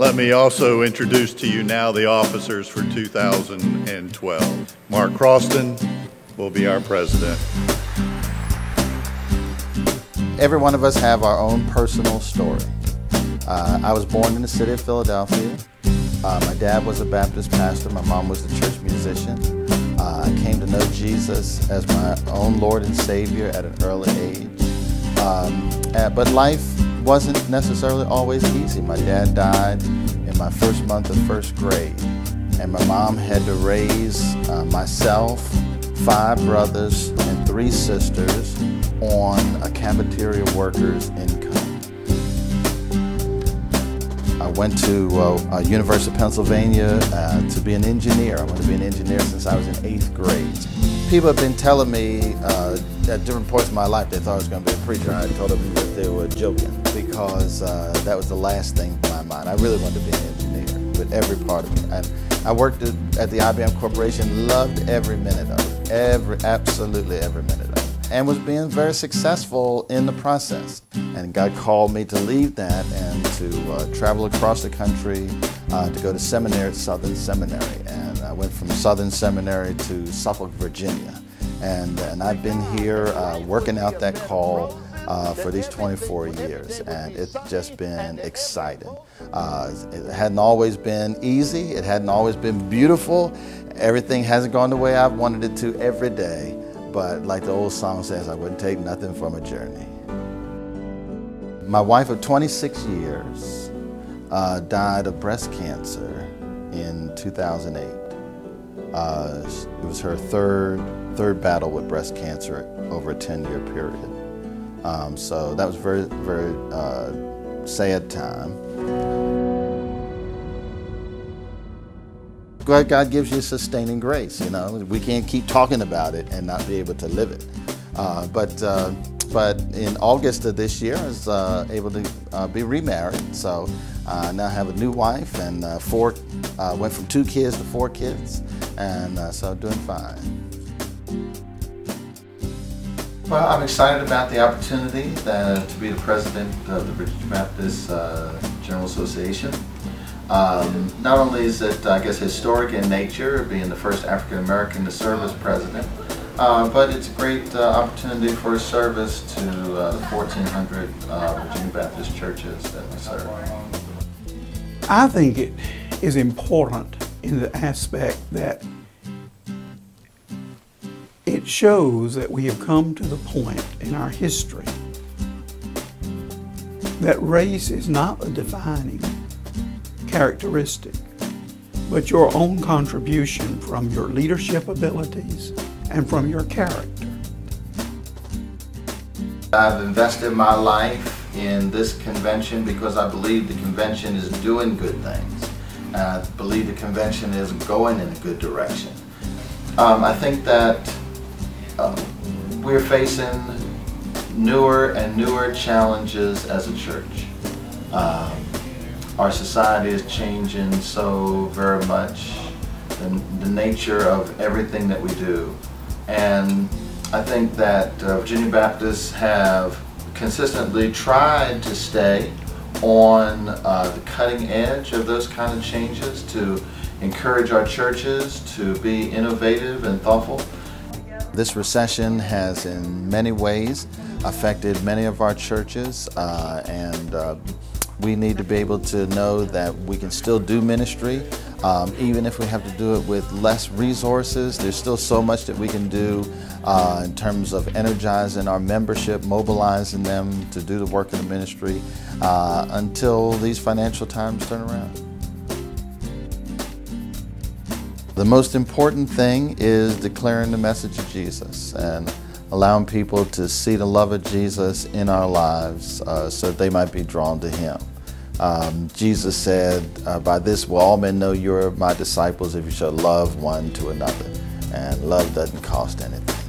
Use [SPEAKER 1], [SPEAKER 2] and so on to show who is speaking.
[SPEAKER 1] Let me also introduce to you now the officers for 2012. Mark Croston will be our president.
[SPEAKER 2] Every one of us have our own personal story. I was born in the city of Philadelphia. My dad was a Baptist pastor. My mom was a church musician. I came to know Jesus as my own Lord and Savior at an early age. But life wasn't necessarily always easy. My dad died in my first month of first grade, and my mom had to raise myself, 5 brothers, and 3 sisters on a cafeteria worker's income. I went to University of Pennsylvania to be an engineer. I wanted to be an engineer since I was in 8th grade. People have been telling me at different points in my life they thought I was going to be a preacher. I told them that they were joking because that was the last thing in my mind. I really wanted to be an engineer with every part of me. I worked at the IBM Corporation, loved every minute of it, absolutely every minute of it, and was being very successful in the process. And God called me to leave that and to travel across the country to go to seminary at Southern Seminary. And I went from Southern Seminary to Suffolk, Virginia. And I've been here working out that call for these 24 years, and it's just been exciting. It hadn't always been easy, it hadn't always been beautiful. Everything hasn't gone the way I've wanted it to every day, but like the old song says, I wouldn't take nothing from a journey. My wife of 26 years died of breast cancer in 2008. It was her third battle with breast cancer over a 10-year period. So that was a very, very sad time. God gives you sustaining grace, you know. We can't keep talking about it and not be able to live it. But in August of this year, I was able to be remarried. So I now have a new wife and went from 2 kids to 4 kids, and so doing fine. Well, I'm excited about the opportunity to be the president of the Virginia Baptist General Association. Not only is it, I guess, historic in nature, being the first African American to serve as president, but it's a great opportunity for service to the 1,400 Virginia Baptist churches that we serve.
[SPEAKER 3] I think it is important in the aspect that it shows that we have come to the point in our history that race is not a defining characteristic, but your own contribution from your leadership abilities and from your character.
[SPEAKER 2] I've invested my life in this convention because I believe the convention is doing good things. I believe the convention is going in a good direction. I think that we're facing newer and newer challenges as a church. Our society is changing so very much, the nature of everything that we do. And I think that Virginia Baptists have consistently tried to stay on the cutting edge of those kind of changes, to encourage our churches to be innovative and thoughtful. This recession has in many ways affected many of our churches, and we need to be able to know that we can still do ministry, even if we have to do it with less resources. There's still so much that we can do in terms of energizing our membership, mobilizing them to do the work of the ministry until these financial times turn around. The most important thing is declaring the message of Jesus and allowing people to see the love of Jesus in our lives so that they might be drawn to Him. Jesus said, by this will all men know you're my disciples if you shall love one to another. And love doesn't cost anything.